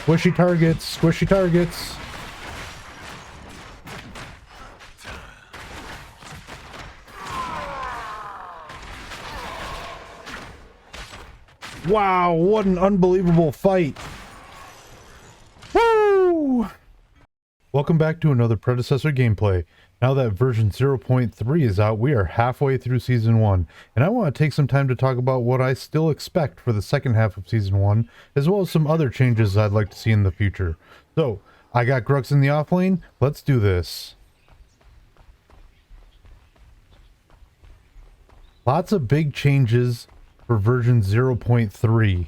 Squishy targets, squishy targets. Wow, what an unbelievable fight. Woo! Welcome back to another Predecessor gameplay. Now that version 0.3 is out, we are halfway through Season 1, and I want to take some time to talk about what I still expect for the second half of Season 1, as well as some other changes I'd like to see in the future. So, I got Grux in the off lane, let's do this. Lots of big changes for version 0.3.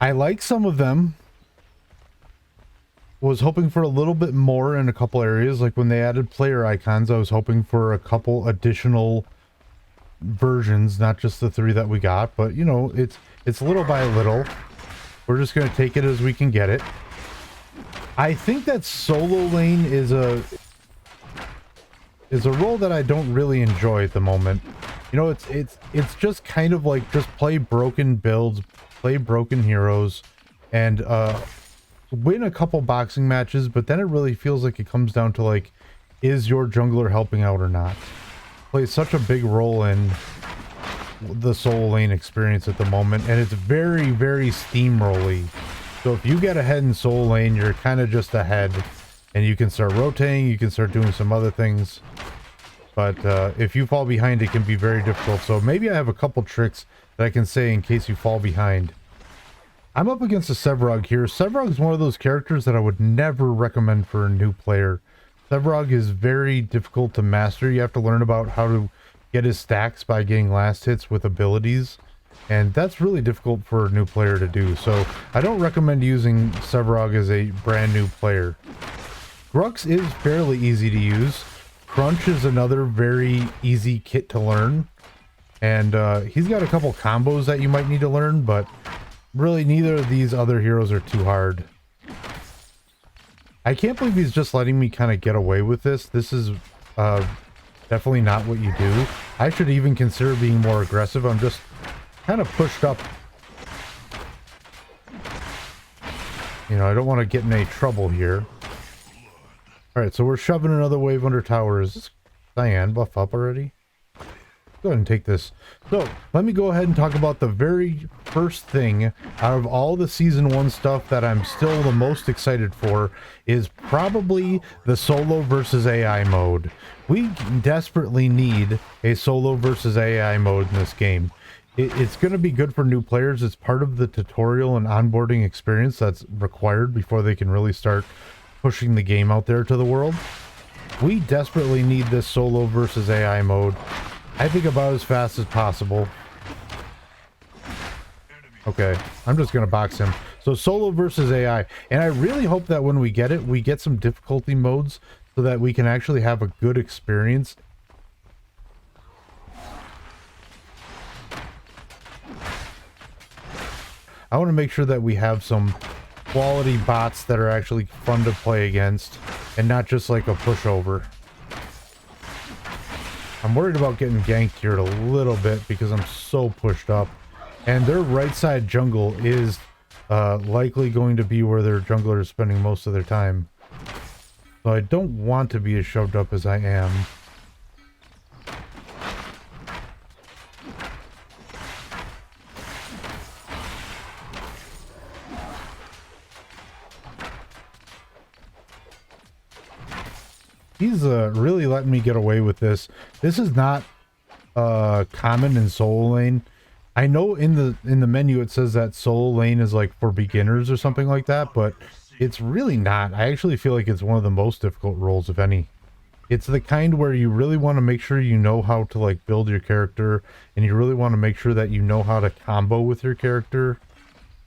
I like some of them. Was hoping for a little bit more in a couple areas, like when they added player icons. I was hoping for a couple additional versions, not just the 3 that we got, but you know, it's little by little. We're just going to take it as we can get it. I think that solo lane is a role that I don't really enjoy at the moment. You know, it's just kind of like just play broken builds, play broken heroes, and win a couple boxing matches, but then it really feels like it comes down to like, is your jungler helping out or not? Plays such a big role in the solo lane experience at the moment, and it's very, very steamrolly. So if you get ahead in solo lane, you're kind of just ahead, and you can start rotating, you can start doing some other things. But if you fall behind, it can be very difficult. So maybe I have a couple tricks that I can say in case you fall behind. I'm up against a Sevrog here. Sevrog is one of those characters that I would never recommend for a new player. Sevrog is very difficult to master. You have to learn about how to get his stacks by getting last hits with abilities. And that's really difficult for a new player to do. So I don't recommend using Sevrog as a brand new player. Grux is fairly easy to use. Crunch is another very easy kit to learn. And he's got a couple combos that you might need to learn, but really, neither of these other heroes are too hard. I can't believe he's just letting me kind of get away with this. This is definitely not what you do. I should even consider being more aggressive. I'm just kind of pushed up. You know, I don't want to get in any trouble here. Alright, so we're shoving another wave under tower. Is this Cyan buff up already? Go ahead and take this. So let me go ahead and talk about the very first thing out of all the season 1 stuff that I'm still the most excited for is probably the solo versus AI mode. We desperately need a solo versus AI mode in this game. It's going to be good for new players. It's part of the tutorial and onboarding experience that's required before they can really start pushing the game out there to the world. We desperately need this solo versus AI mode. I think about as fast as possible. Okay, I'm just gonna box him. So solo versus AI, and I really hope that when we get it, we get some difficulty modes so that we can actually have a good experience. I want to make sure that we have some quality bots that are actually fun to play against, and not just like a pushover. I'm worried about getting ganked here a little bit because I'm so pushed up. And their right side jungle is likely going to be where their jungler is spending most of their time. So I don't want to be as shoved up as I am. He's really letting me get away with this. This is not common in solo lane. I know in the menu it says that solo lane is like for beginners or something like that, but it's really not. I actually feel like it's one of the most difficult roles, if any. It's the kind where you really want to make sure you know how to like build your character, and you really want to make sure that you know how to combo with your character.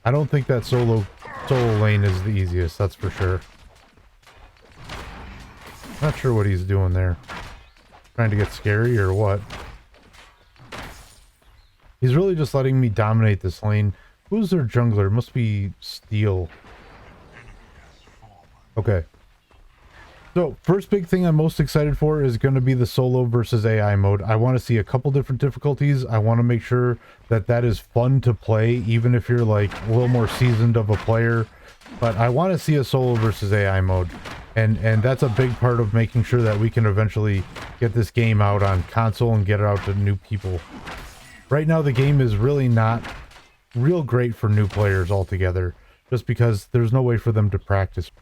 I don't think that solo lane is the easiest, that's for sure. Not sure what he's doing there. Trying to get scary or what? He's really just letting me dominate this lane. Who's their jungler? It must be Steel. Okay. So first big thing I'm most excited for is going to be the solo versus AI mode. I want to see a couple different difficulties. I want to make sure that that is fun to play, even if you're like a little more seasoned of a player. But I want to see a solo versus AI mode. And that's a big part of making sure that we can eventually get this game out on console and get it out to new people. Right now the game is really not real great for new players altogether, just because there's no way for them to practice.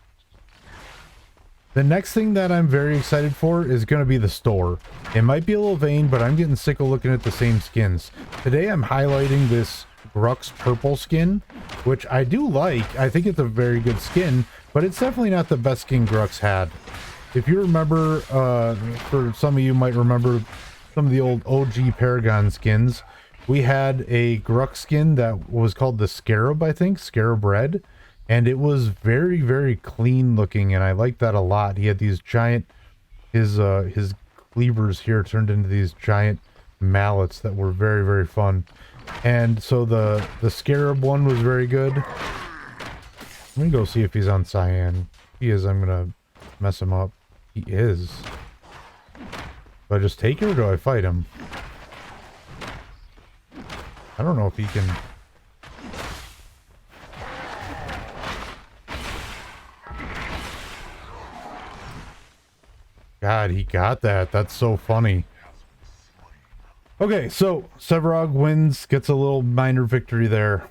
The next thing that I'm very excited for is going to be the store. It might be a little vain, but I'm getting sick of looking at the same skins. Today I'm highlighting this Grux purple skin, which I do like. I think it's a very good skin, but it's definitely not the best skin Grux had. If you remember, for some of you might remember some of the old OG Paragon skins, we had a Grux skin that was called the Scarab, I think, Scarab Red. And it was very, very clean looking, and I liked that a lot. He had these giant, his cleavers here turned into these giant mallets that were very, very fun. And so the Scarab one was very good. Let me go see if he's on Cyan. If he is, I'm gonna mess him up. He is. Do I just take it or do I fight him? I don't know if he can... God, he got that. That's so funny. Okay, so Sevarog wins, gets a little minor victory there.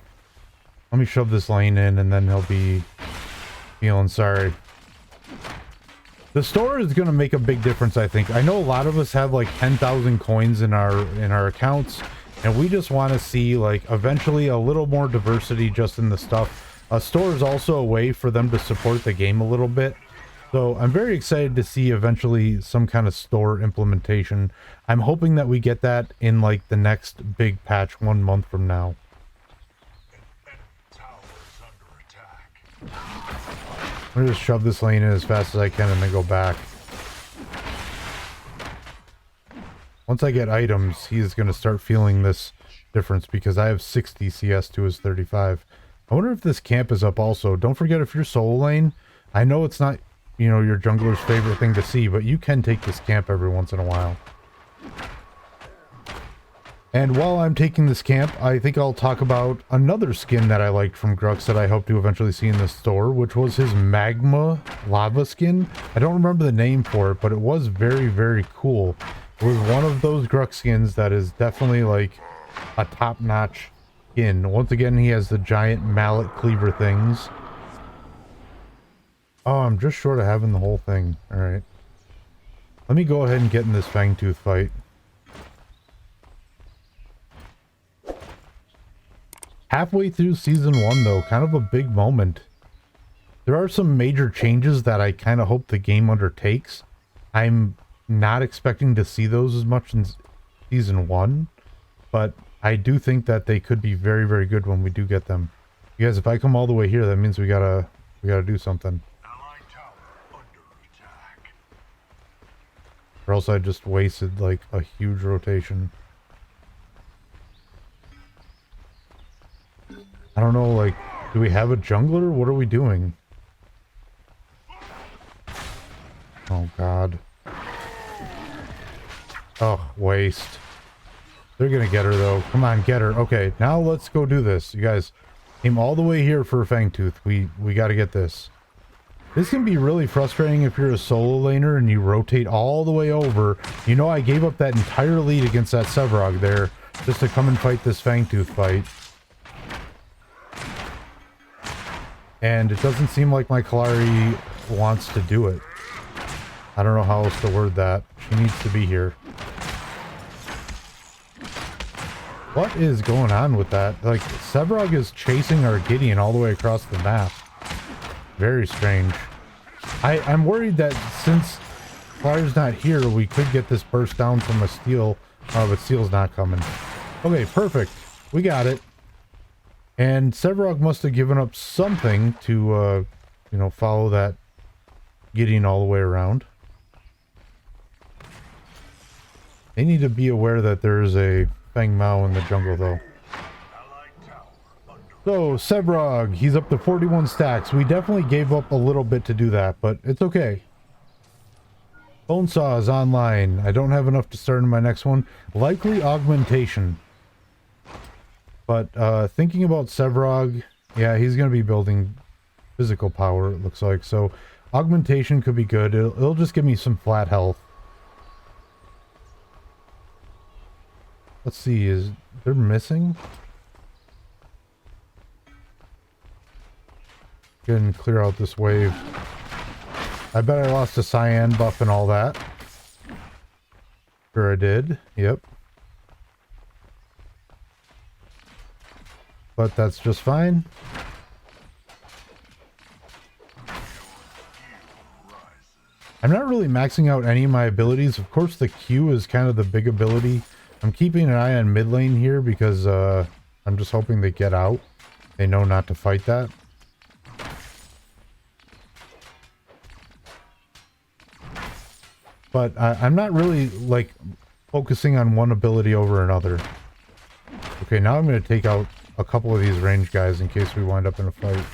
Let me shove this lane in and then he'll be feeling sorry. The store is going to make a big difference, I think. I know a lot of us have like 10,000 coins in our accounts, and we just want to see like eventually a little more diversity just in the stuff. A store is also a way for them to support the game a little bit. So I'm very excited to see eventually some kind of store implementation. I'm hoping that we get that in like the next big patch 1 month from now. I'm gonna just shove this lane in as fast as I can and then go back. Once I get items, he's gonna start feeling this difference because I have 60 CS to his 35. I wonder if this camp is up also. Don't forget, if you're solo lane, I know it's not, you know, your jungler's favorite thing to see, but you can take this camp every once in a while. And while I'm taking this camp, I think I'll talk about another skin that I liked from Grux that I hope to eventually see in the store, which was his Magma Lava skin. I don't remember the name for it, but it was very, very cool. It was one of those Grux skins that is definitely like a top-notch skin. Once again, he has the giant mallet cleaver things. Oh, I'm just short of having the whole thing. Alright. Let me go ahead and get in this Fangtooth fight. Halfway through Season 1, though, kind of a big moment. There are some major changes that I kind of hope the game undertakes. I'm not expecting to see those as much in Season 1, but I do think that they could be very, very good when we do get them. You guys, if I come all the way here, that means we gotta do something. Or else I just wasted like a huge rotation. I don't know, like, do we have a jungler? What are we doing? Oh god. Oh, waste. They're gonna get her though. Come on, get her. Okay, now let's go do this. You guys came all the way here for a Fangtooth. We gotta get this. This can be really frustrating if you're a solo laner and you rotate all the way over. You know, I gave up that entire lead against that Sevarog there just to come and fight this Fangtooth fight. And it doesn't seem like my Kalari wants to do it. I don't know how else to word that. She needs to be here. What is going on with that? Like, Sevarog is chasing our Gideon all the way across the map. Very strange. I'm worried that since Flyer's not here, we could get this burst down from a steal. Oh, but steal's not coming. Okay, perfect. We got it. And Sevarog must have given up something to, you know, follow that Gideon all the way around. They need to be aware that there's a Feng Mao in the jungle, though. So, Sevarog, he's up to 41 stacks. We definitely gave up a little bit to do that, but it's okay. Bone saw is online. I don't have enough to start in my next one. Likely augmentation. But thinking about Sevrog, yeah, he's going to be building physical power, it looks like. So augmentation could be good. It'll just give me some flat health. Let's see, is they're missing? Go ahead and clear out this wave. I bet I lost a cyan buff and all that. Sure I did. Yep. But that's just fine. I'm not really maxing out any of my abilities. Of course, the Q is kind of the big ability. I'm keeping an eye on mid lane here because I'm just hoping they get out. They know not to fight that. But I'm not really, like, focusing on one ability over another. Okay, now I'm going to take out a couple of these range guys in case we wind up in a fight.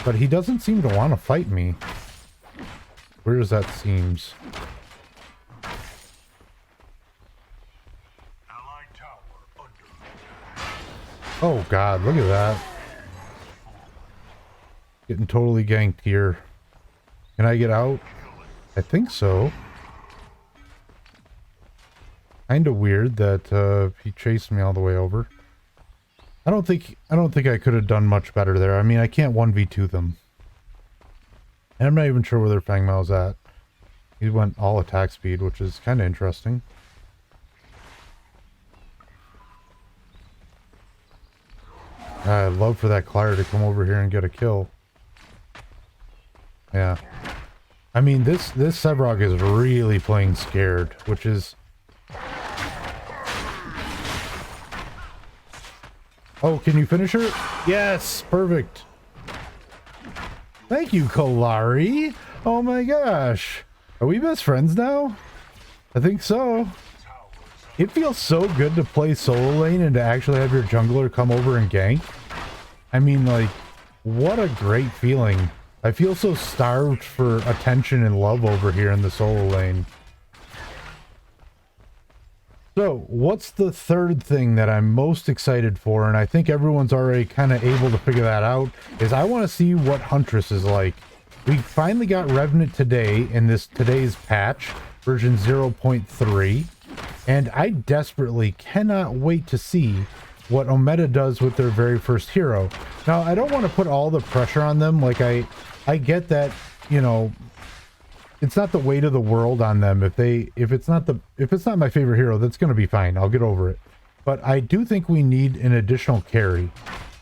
But he doesn't seem to want to fight me. Where does that seems? Oh god, look at that. Getting totally ganked here. Can I get out? I think so. Kinda weird that he chased me all the way over. I don't think I could have done much better there. I mean, I can't 1v2 them. And I'm not even sure where their Fang Mao's at. He went all attack speed, which is kind of interesting. I'd love for that Claire to come over here and get a kill. Yeah. I mean, this Sevrog is really playing scared, which is... Oh, can you finish her? Yes! Perfect! Thank you, Kolari! Oh my gosh! Are we best friends now? I think so. It feels so good to play solo lane and to actually have your jungler come over and gank. I mean, like, what a great feeling. I feel so starved for attention and love over here in the solo lane. So, what's the third thing that I'm most excited for, and I think everyone's already kind of able to figure that out, is I want to see what Huntress is like. We finally got Revenant today in today's patch, version 0.3, and I desperately cannot wait to see what Omega does with their very first hero. Now, I don't want to put all the pressure on them. Like, I get that, you know, it's not the weight of the world on them. If it's not my favorite hero, that's going to be fine. I'll get over it. But I do think we need an additional carry.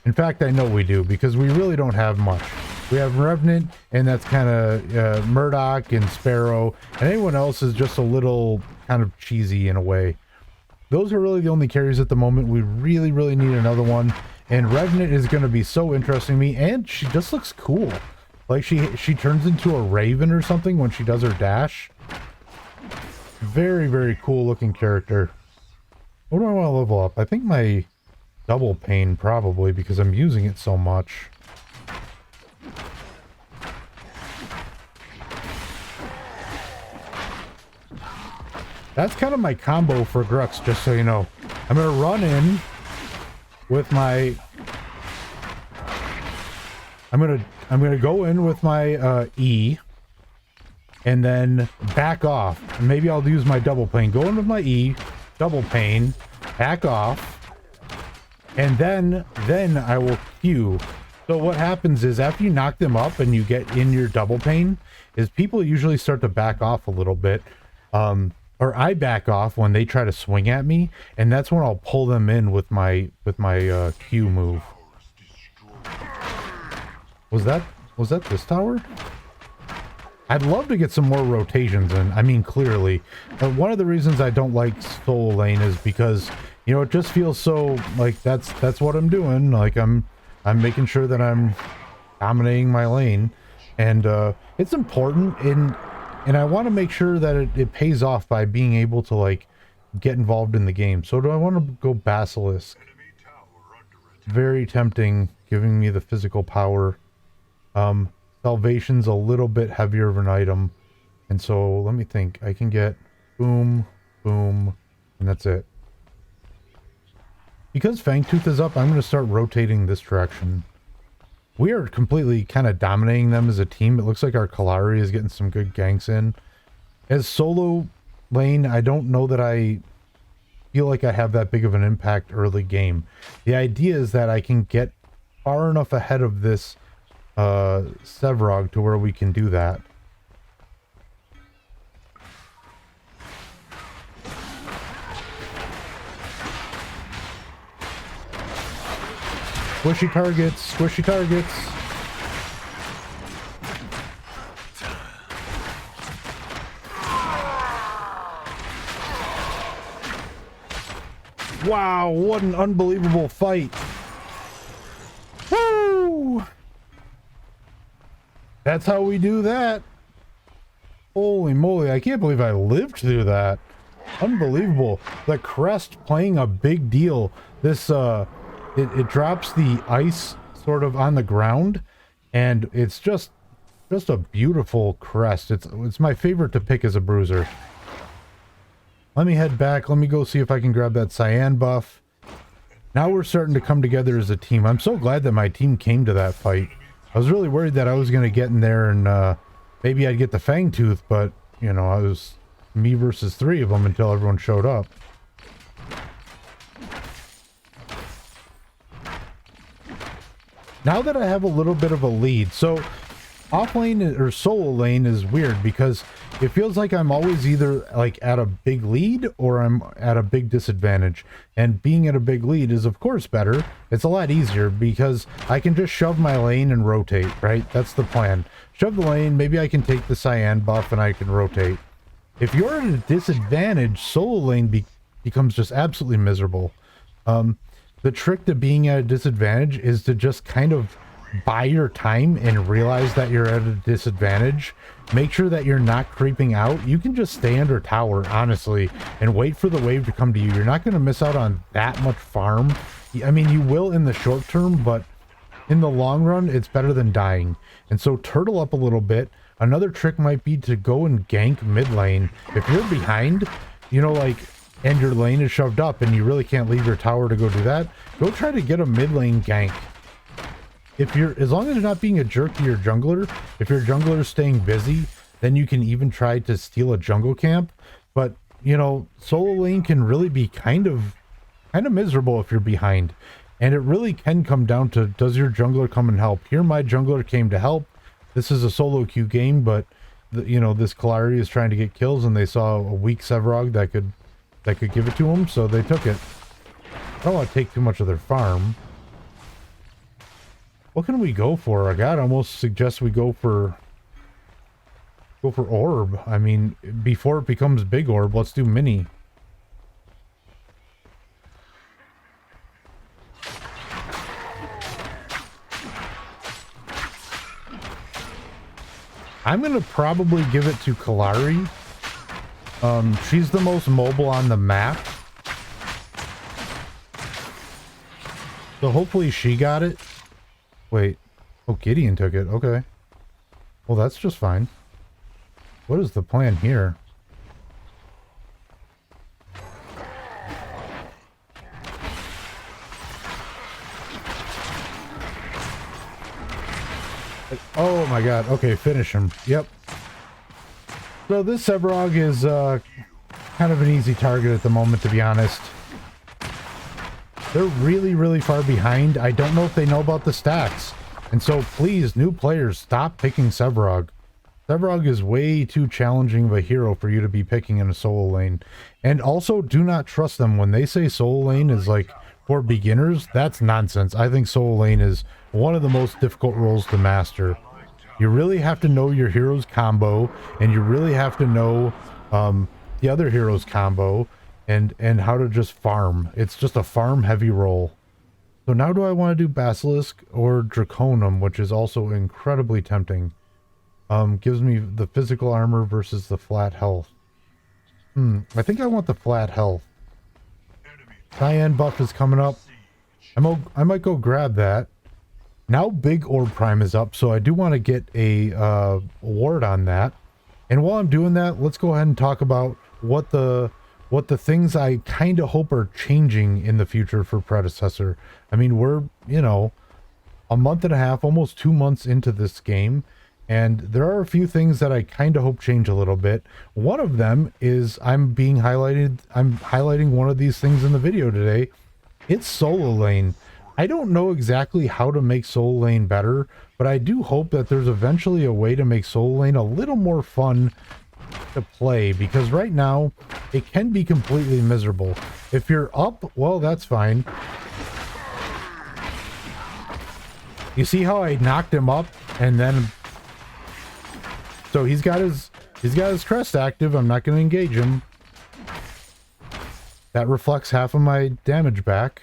In fact, I know we do, because we really don't have much. We have Revenant, and that's kind of Murdoch and Sparrow, and anyone else is just a little kind of cheesy in a way. Those are really the only carries at the moment. We really, really need another one. And Revenant is going to be so interesting to me, and she just looks cool. Like, she turns into a raven or something when she does her dash. Very, very cool looking character. What do I want to level up? I think my double pain probably, because I'm using it so much. That's kind of my combo for Grux, just so you know. I'm going to run in with my... I'm gonna go in with my E, and then back off. And maybe I'll use my double pain. Go in with my E, double pain, back off, and then I will Q. So what happens is after you knock them up and you get in your double pain, is people usually start to back off a little bit, or I back off when they try to swing at me, and that's when I'll pull them in with my Q move. Was that this tower? I'd love to get some more rotations in. I mean, clearly. But one of the reasons I don't like solo lane is because, you know, it just feels so like that's what I'm doing. Like I'm making sure that I'm dominating my lane, and it's important, and I want to make sure that it pays off by being able to like get involved in the game. So do I want to go Basilisk? Very tempting, giving me the physical power. Salvation's a little bit heavier of an item. And so let me think. I can get boom, boom, and that's it. Because Fangtooth is up, I'm going to start rotating this direction. We are completely kind of dominating them as a team. It looks like our Kalari is getting some good ganks in. As solo lane, I don't know that I feel like I have that big of an impact early game. The idea is that I can get far enough ahead of this Sevrog to where we can do that. Squishy targets, squishy targets. Wow, what an unbelievable fight. Woo! That's how we do that. Holy moly, I can't believe I lived through that. Unbelievable. The crest playing a big deal. This, it drops the ice sort of on the ground, and it's just a beautiful crest. It's my favorite to pick as a bruiser. Let me head back. Let me go see if I can grab that cyan buff. Now we're starting to come together as a team. I'm so glad that my team came to that fight. I was really worried that I was going to get in there and maybe I'd get the Fangtooth, but, you know, I was me versus 3 of them until everyone showed up. Now that I have a little bit of a lead, so off lane or solo lane is weird because it feels like I'm always either like at a big lead or I'm at a big disadvantage. And being at a big lead is of course better. It's a lot easier because I can just shove my lane and rotate, right? That's the plan. Shove the lane, maybe I can take the cyan buff and I can rotate. If you're at a disadvantage, solo lane becomes just absolutely miserable. The trick to being at a disadvantage is to just kind of buy your time and realize that you're at a disadvantage. Make sure that you're not creeping out. You can just stay under tower, honestly, and wait for the wave to come to you. You're not going to miss out on that much farm. I mean, you will in the short term, but in the long run, it's better than dying. And so turtle up a little bit. Another trick might be to go and gank mid lane. If you're behind, you know, like, and your lane is shoved up and you really can't leave your tower to go do that, go try to get a mid lane gank. If you're, as long as you're not being a jerk to your jungler, if your jungler is staying busy, then you can even try to steal a jungle camp. But, you know, solo lane can really be kind of miserable if you're behind. And it really can come down to, does your jungler come and help? Here my jungler came to help. This is a solo queue game, but, you know, this Kalari is trying to get kills and they saw a weak Sevrog that could give it to them, so they took it. I don't want to take too much of their farm. What can we go for? God almost suggests we go for orb. I mean, before it becomes big orb, let's do mini. I'm gonna probably give it to Kalari. She's the most mobile on the map. So hopefully she got it. Wait. Oh, Gideon took it. Okay. Well, that's just fine. What is the plan here? Oh my god. Okay, finish him. Yep. So this Sevrog is kind of an easy target at the moment, to be honest. They're really, really far behind. I don't know if they know about the stacks. And so please, new players, stop picking Sevrog. Sevrog is way too challenging of a hero for you to be picking in a solo lane. And also, do not trust them. When they say solo lane is like for beginners, that's nonsense. I think solo lane is one of the most difficult roles to master. You really have to know your hero's combo, and you really have to know the other hero's combo, and how to just farm. It's just a farm heavy role. So now do I want to do Basilisk or Draconum, which is also incredibly tempting. Gives me the physical armor versus the flat health. I think I want the flat health. Cyan buff is coming up. I might go grab that. Now Big Orb Prime is up, so I do want to get a award on that. And while I'm doing that, let's go ahead and talk about what the things I kind of hope are changing in the future for Predecessor. I mean, we're, you know, a month and a half, almost 2 months into this game, and there are a few things that I kind of hope change a little bit. One of them is I'm highlighting one of these things in the video today. It's Solo Lane. I don't know exactly how to make Solo Lane better, but I do hope that there's eventually a way to make Solo Lane a little more fun to play, because right now it can be completely miserable. If you're up, well, that's fine. You see how I knocked him up, and then so he's got his crest active. I'm not going to engage him. That reflects half of my damage back.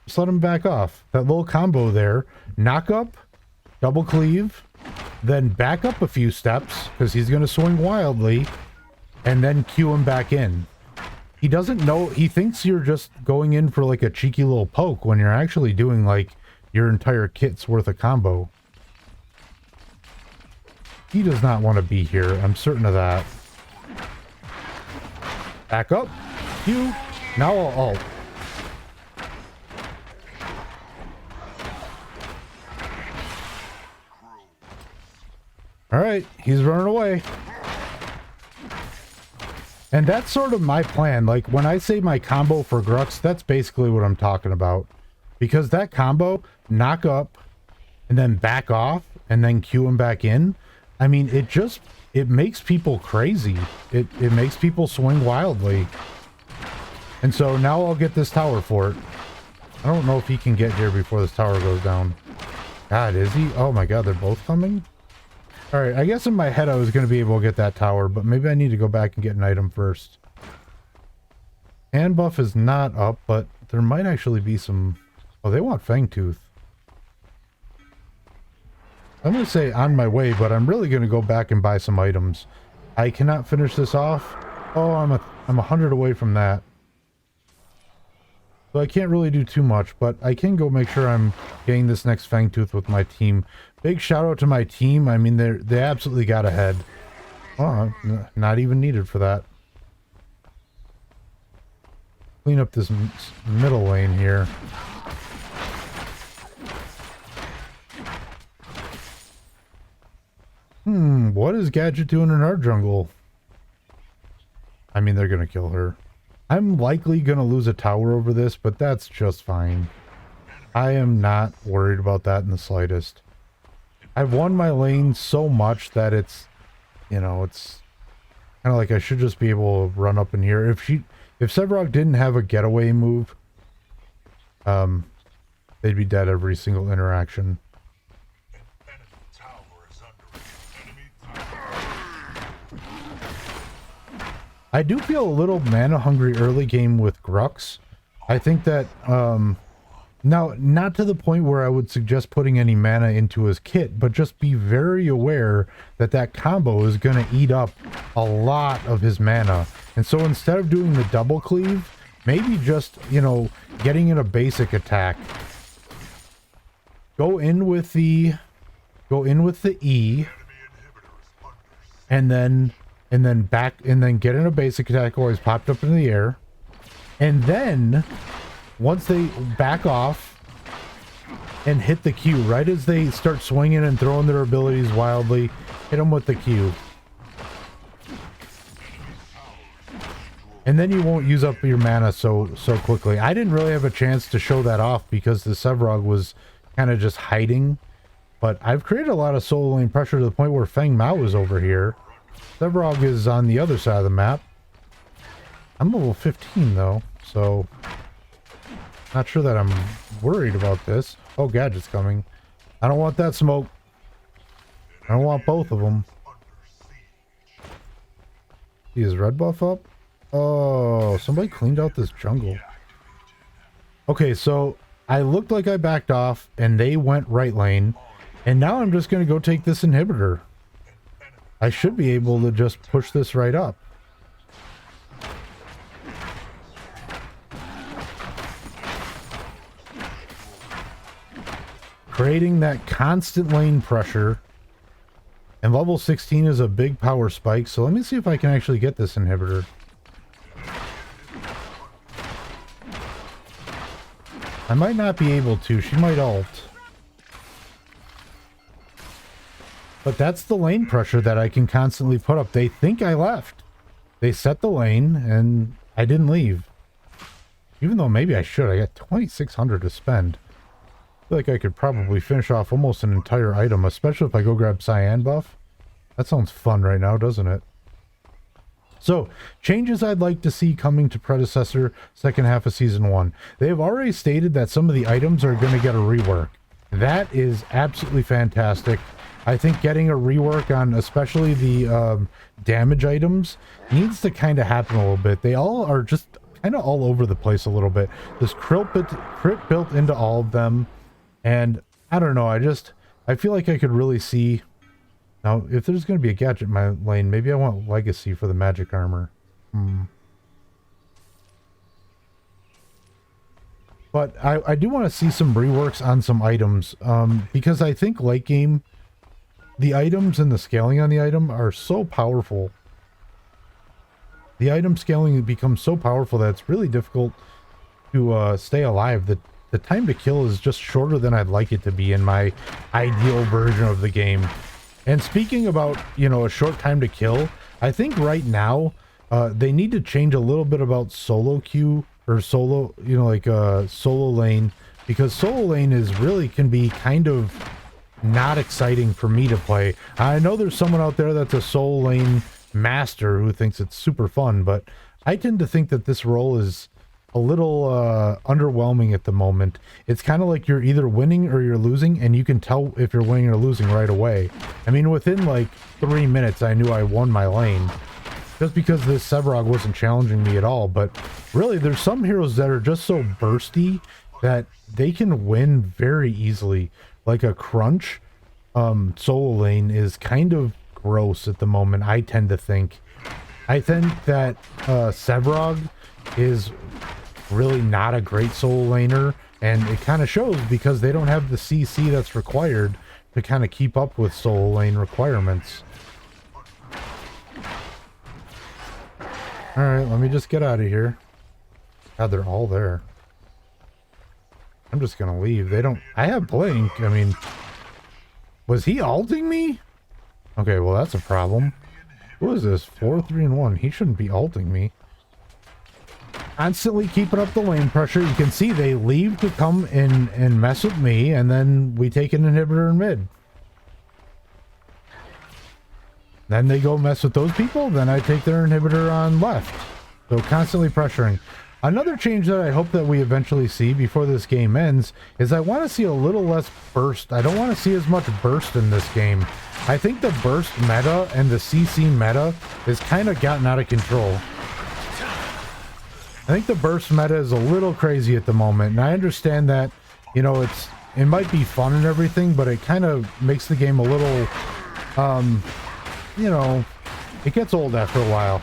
Just let him back off. That little combo there, knock up, double cleave, then back up a few steps because he's going to swing wildly, and then cue him back in. He doesn't know, he thinks you're just going in for like a cheeky little poke when you're actually doing like your entire kit's worth of combo. He does not want to be here. I'm certain of that. Back up. Cue. Now I'll ult. Alright, he's running away. And that's sort of my plan. Like, when I say my combo for Grux, that's basically what I'm talking about. Because that combo, knock up, and then back off, and then cue him back in, I mean, it makes people crazy. It makes people swing wildly. And so now I'll get this tower for it. I don't know if he can get here before this tower goes down. God, is he? Oh my god, they're both coming? Alright, I guess in my head I was going to be able to get that tower, but maybe I need to go back and get an item first. Hand buff is not up, but there might actually be some... Oh, they want Fangtooth. I'm going to say on my way, but I'm really going to go back and buy some items. I cannot finish this off. Oh, I'm 100 away from that. So I can't really do too much, but I can go make sure I'm getting this next Fangtooth with my team. Big shout out to my team. I mean, they absolutely got ahead. Oh, not even needed for that. Clean up this middle lane here. What is Gadget doing in our jungle? I mean, they're gonna kill her. I'm likely gonna lose a tower over this, but that's just fine. I am not worried about that in the slightest. I've won my lane so much that it's, you know, it's kind of like I should just be able to run up in here. If Sevarog didn't have a getaway move, they'd be dead every single interaction. I do feel a little mana hungry early game with Grux. I think that, now, not to the point where I would suggest putting any mana into his kit, but just be very aware that that combo is going to eat up a lot of his mana. And so instead of doing the double cleave, maybe just, you know, getting in a basic attack. Go in with the E, and then get in a basic attack, always popped up in the air. And then once they back off and hit the Q, right as they start swinging and throwing their abilities wildly, hit them with the Q. And then you won't use up your mana so quickly. I didn't really have a chance to show that off because the Sevarog was kind of just hiding. But I've created a lot of solo lane pressure to the point where Feng Mao is over here. Sevarog is on the other side of the map. I'm level 15 though, so not sure that I'm worried about this. Oh, Gadget's coming. I don't want that smoke. I don't want both of them. See his red buff up? Oh, somebody cleaned out this jungle. Okay, so I looked like I backed off and they went right lane. And now I'm just going to go take this inhibitor. I should be able to just push this right up. creating that constant lane pressure. And level 16 is a big power spike, so let me see if I can actually get this inhibitor. I might not be able to. She might ult. But that's the lane pressure that I can constantly put up. They think I left. They set the lane, and I didn't leave. Even though maybe I should. I got 2,600 to spend. I feel like I could probably finish off almost an entire item, especially if I go grab Cyan buff. That sounds fun right now, doesn't it? So, changes I'd like to see coming to Predecessor second half of Season 1. They have already stated that some of the items are going to get a rework. That is absolutely fantastic. I think getting a rework on especially the damage items needs to kind of happen a little bit. They all are just kind of all over the place a little bit. There's crit built into all of them. And I don't know, I feel like I could really see... Now, if there's going to be a gadget in my lane, maybe I want Legacy for the magic armor. But I do want to see some reworks on some items, because I think late game, the items and the scaling on the item are so powerful. The item scaling becomes so powerful that it's really difficult to stay alive. The time to kill is just shorter than I'd like it to be in my ideal version of the game. And speaking about, you know, a short time to kill, I think right now they need to change a little bit about solo queue or solo, you know, like solo lane, because solo lane is really can be kind of not exciting for me to play. I know there's someone out there that's a solo lane master who thinks it's super fun, but I tend to think that this role is a little underwhelming at the moment. It's kind of like you're either winning or you're losing, and you can tell if you're winning or losing right away. I mean, within like 3 minutes, I knew I won my lane. Just because this Sevrog wasn't challenging me at all. But really, there's some heroes that are just so bursty that they can win very easily. Like a Crunch solo lane is kind of gross at the moment, I tend to think. I think that Sevrog is really not a great solo laner, and it kind of shows because they don't have the CC that's required to kind of keep up with solo lane requirements. Alright, let me just get out of here. God, they're all there. I'm just gonna leave. They don't... I have Blink. I mean... Was he ulting me? Okay, well that's a problem. Who is this? 4, 3, and 1. He shouldn't be ulting me. Constantly keeping up the lane pressure. You can see they leave to come in and mess with me, and then we take an inhibitor in mid. Then they go mess with those people, then I take their inhibitor on left. So constantly pressuring. Another change that I hope that we eventually see before this game ends is I want to see a little less burst. I don't want to see as much burst in this game. I think the burst meta and the CC meta has kind of gotten out of control. I think the burst meta is a little crazy at the moment, and I understand that, you know, it might be fun and everything, but it kind of makes the game a little, you know, it gets old after a while.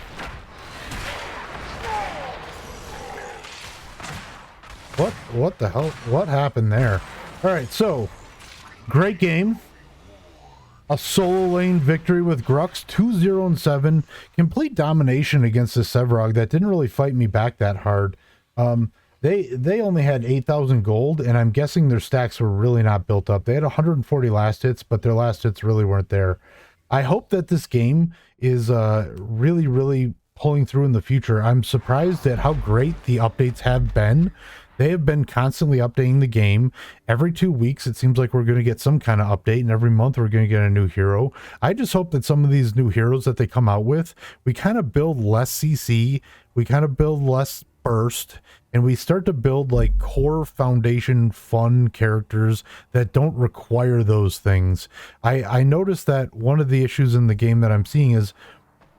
What the hell? What happened there? All right, so great game. A solo lane victory with Grux, 2-0-7. Complete domination against the Sevrog that didn't really fight me back that hard. They only had 8,000 gold, and I'm guessing their stacks were really not built up. They had 140 last hits, but their last hits really weren't there. I hope that this game is really, really pulling through in the future. I'm surprised at how great the updates have been. They have been constantly updating the game. Every 2 weeks, it seems like we're going to get some kind of update, and every month we're going to get a new hero. I just hope that some of these new heroes that they come out with, we kind of build less CC, we kind of build less burst, and we start to build like core foundation fun characters that don't require those things. I noticed that one of the issues in the game that I'm seeing is,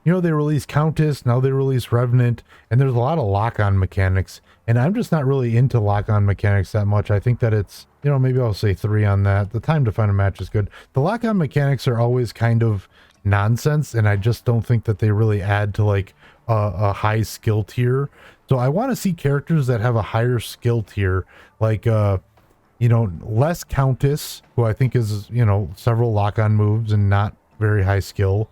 you know, they release Countess, now they release Revenant, and there's a lot of lock-on mechanics. And I'm just not really into lock-on mechanics that much. I think that it's, you know, maybe I'll say 3 on that. The time to find a match is good. The lock-on mechanics are always kind of nonsense, and I just don't think that they really add to like a high skill tier. So I want to see characters that have a higher skill tier, like You know, less Countess, who I think is, you know, several lock-on moves and not very high skill.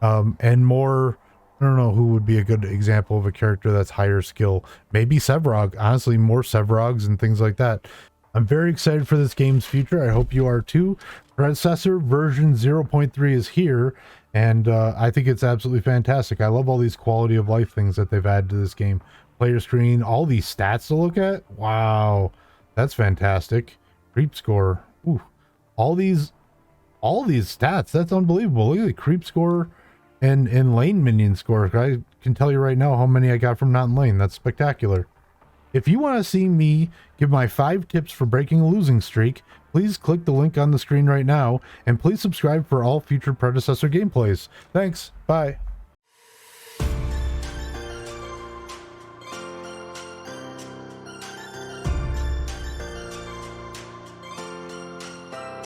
And more, I don't know who would be a good example of a character that's higher skill. Maybe Sevrog. Honestly, more Sevrogs and things like that. I'm very excited for this game's future. I hope you are too. Predecessor version 0.3 is here, and I think it's absolutely fantastic. I love all these quality of life things that they've added to this game. Player screen, all these stats to look at. Wow, that's fantastic. Creep score. Ooh, all these stats. That's unbelievable. Look at the creep score and lane minion score. I can tell you right now how many I got from not in lane. That's spectacular. If you want to see me give my 5 tips for breaking a losing streak, please click the link on the screen right now, and please subscribe for all future Predecessor gameplays. Thanks. Bye.